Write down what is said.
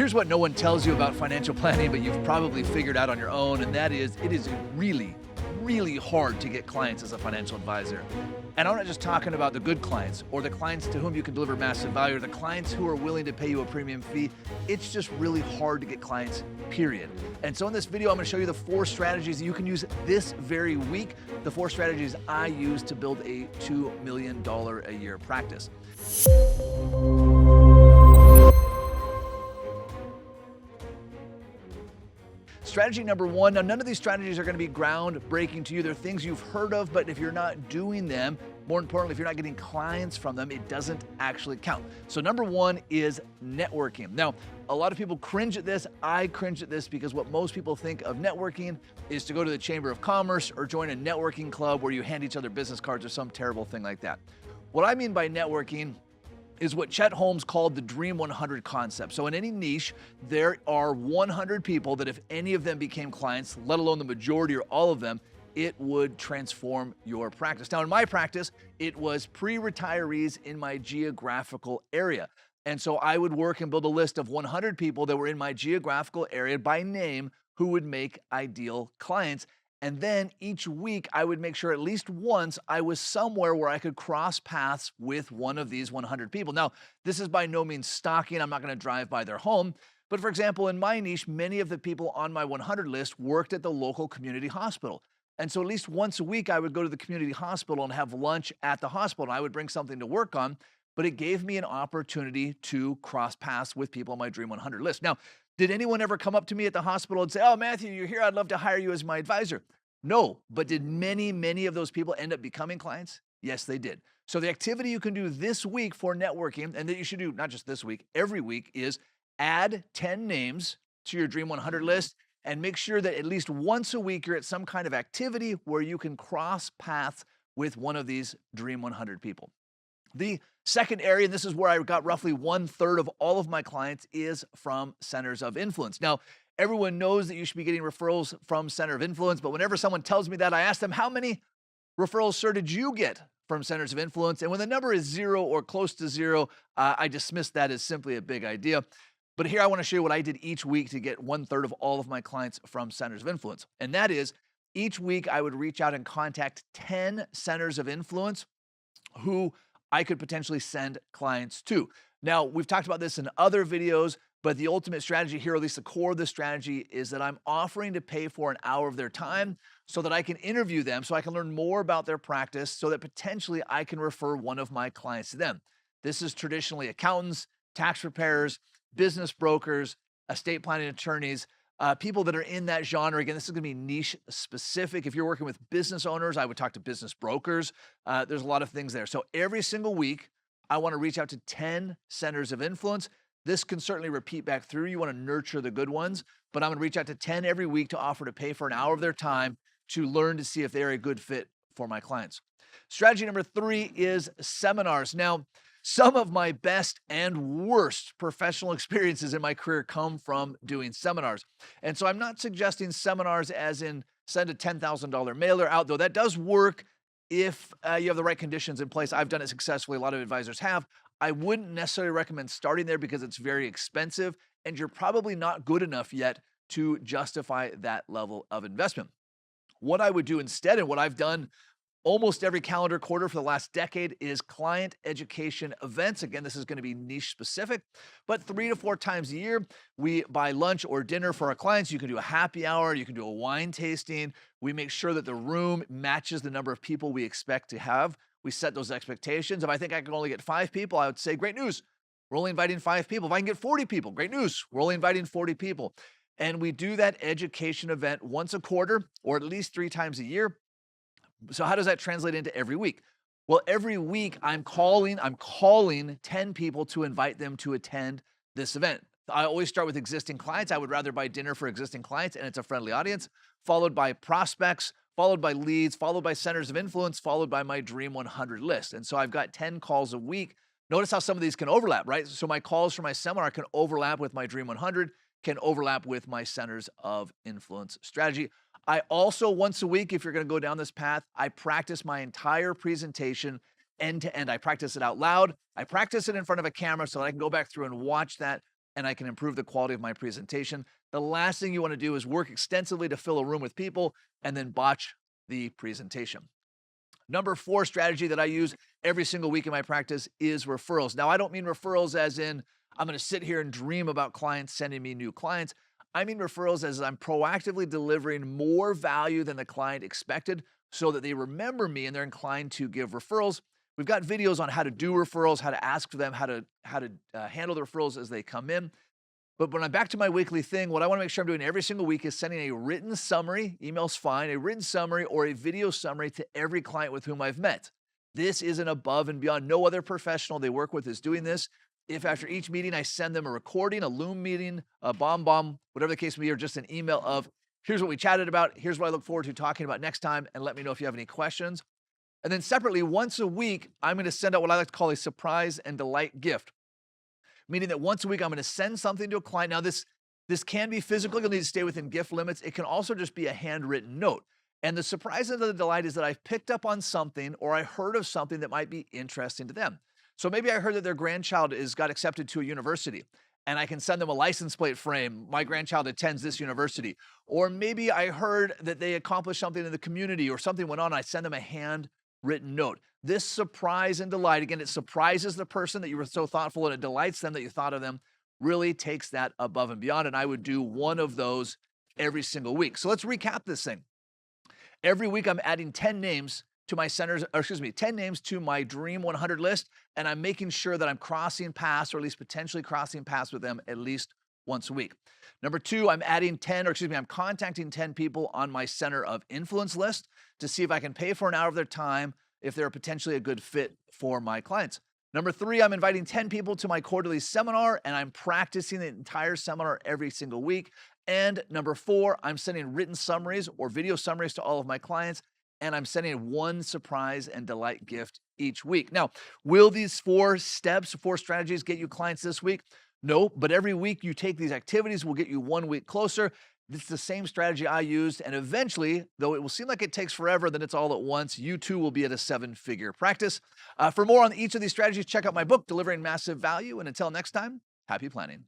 Here's what no one tells you about financial planning, but you've probably figured out on your own, and that is it is really, really hard to get clients as a financial advisor. And I'm not just talking about the good clients or the clients to whom you can deliver massive value or the clients who are willing to pay you a premium fee. It's just really hard to get clients, period. And so in this video, I'm going to show you the 4 strategies that you can use this very week, the 4 strategies I use to build a $2 million a year practice. Strategy number 1. Now, none of these strategies are going to be groundbreaking to you. They're things you've heard of, but if you're not doing them, more importantly, if you're not getting clients from them, it doesn't actually count. So number 1 is networking. Now, a lot of people cringe at this. I cringe at this because what most people think of networking is to go to the Chamber of Commerce or join a networking club where you hand each other business cards or some terrible thing like that. What I mean by networking is what Chet Holmes called the Dream 100 concept. So in any niche, there are 100 people that if any of them became clients, let alone the majority or all of them, it would transform your practice. Now in my practice, it was pre-retirees in my geographical area. And so I would work and build a list of 100 people that were in my geographical area by name who would make ideal clients. And then each week, I would make sure at least once I was somewhere where I could cross paths with one of these 100 people. Now, this is by no means stalking. I'm not going to drive by their home. But for example, in my niche, many of the people on my 100 list worked at the local community hospital. And so at least once a week, I would go to the community hospital and have lunch at the hospital. And I would bring something to work on, but it gave me an opportunity to cross paths with people on my Dream 100 list. Now, did anyone ever come up to me at the hospital and say, "Oh, Matthew, you're here. I'd love to hire you as my advisor"? No, but did many of those people end up becoming clients? Yes, they did. So the activity you can do this week for networking, and that you should do not just this week, every week, is add 10 names to your Dream 100 list and make sure that at least once a week you're at some kind of activity where you can cross paths with one of these Dream 100 people. The second area, and this is where I got roughly 1/3 of all of my clients, is from centers of influence. Now, everyone knows that you should be getting referrals from center of influence, but whenever someone tells me that, I ask them, how many referrals, sir, did you get from centers of influence? And when the number is 0 or close to 0, I dismiss that as simply a big idea. But here I want to show you what I did each week to get 1/3 of all of my clients from centers of influence. And that is, each week I would reach out and contact 10 centers of influence who I could potentially send clients to. Now, we've talked about this in other videos, but the ultimate strategy here, or at least the core of the strategy, is that I'm offering to pay for an hour of their time so that I can interview them, so I can learn more about their practice, so that potentially I can refer one of my clients to them. This is traditionally accountants, tax preparers, business brokers, estate planning attorneys, people that are in that genre. Again, this is going to be niche specific. If you're working with business owners, I would talk to business brokers. There's a lot of things there. So every single week, I want to reach out to 10 centers of influence. This can certainly repeat back through. You want to nurture the good ones, but I'm going to reach out to 10 every week to offer to pay for an hour of their time to learn to see if they're a good fit for my clients. Strategy number 3 is seminars. Now, some of my best and worst professional experiences in my career come from doing seminars. And so I'm not suggesting seminars as in send a $10,000 mailer out, though that does work if you have the right conditions in place. I've done it successfully. A lot of advisors have. I wouldn't necessarily recommend starting there because it's very expensive and you're probably not good enough yet to justify that level of investment. What I would do instead, and what I've done almost every calendar quarter for the last decade, is client education events. Again, this is going to be niche specific, but 3 to 4 times a year, we buy lunch or dinner for our clients. You can do a happy hour. You can do a wine tasting. We make sure that the room matches the number of people we expect to have. We set those expectations. If I think I can only get 5 people, I would say, great news. We're only inviting 5 people. If I can get 40 people, great news. We're only inviting 40 people. And we do that education event once a quarter or at least 3 times a year. So how does that translate into every week? Well, every week I'm calling 10 people to invite them to attend this event. I always start with existing clients. I would rather buy dinner for existing clients, and it's a friendly audience, followed by prospects, followed by leads, followed by centers of influence, followed by my Dream 100 list. And so I've got 10 calls a week. Notice how some of these can overlap, right? So my calls for my seminar can overlap with my Dream 100, can overlap with my centers of influence strategy. I also, once a week, if you're going to go down this path, I practice my entire presentation end to end. I practice it out loud. I practice it in front of a camera so that I can go back through and watch that and I can improve the quality of my presentation. The last thing you want to do is work extensively to fill a room with people and then botch the presentation. Number 4 strategy that I use every single week in my practice is referrals. Now, I don't mean referrals as in I'm going to sit here and dream about clients sending me new clients. I mean referrals as I'm proactively delivering more value than the client expected so that they remember me and they're inclined to give referrals. We've got videos on how to do referrals, how to ask for them, how to handle the referrals as they come in. But when I'm back to my weekly thing, what I want to make sure I'm doing every single week is sending a written summary, email's fine, a written summary or a video summary to every client with whom I've met. This is an above and beyond. No other professional they work with is doing this. If after each meeting I send them a recording, a Loom meeting, a bomb, whatever the case may be, or just an email of, here's what we chatted about, here's what I look forward to talking about next time, and let me know if you have any questions. And then separately, once a week, I'm going to send out what I like to call a surprise and delight gift. Meaning that once a week, I'm going to send something to a client. Now, this can be physical. You'll need to stay within gift limits. It can also just be a handwritten note. And the surprise and the delight is that I've picked up on something or I heard of something that might be interesting to them. So maybe I heard that their grandchild got accepted to a university and I can send them a license plate frame. My grandchild attends this university. Or maybe I heard that they accomplished something in the community or something went on. I send them a handwritten note. This surprise and delight, again, it surprises the person that you were so thoughtful and it delights them that you thought of them, really takes that above and beyond. And I would do one of those every single week. So let's recap this thing. Every week I'm adding 10 names to my 10 names to my Dream 100 list. And I'm making sure that I'm crossing paths or at least potentially crossing paths with them at least once a week. Number 2, I'm contacting 10 people on my Center of Influence list to see if I can pay for an hour of their time if they're potentially a good fit for my clients. Number 3, I'm inviting 10 people to my quarterly seminar and I'm practicing the entire seminar every single week. And number 4, I'm sending written summaries or video summaries to all of my clients and I'm sending one surprise and delight gift each week. Now, will these 4 strategies get you clients this week? No, but every week you take these activities will get you 1 week closer. It's the same strategy I used, and eventually, though it will seem like it takes forever, then it's all at once, you too will be at a 7-figure practice. For more on each of these strategies, check out my book, Delivering Massive Value, and until next time, happy planning.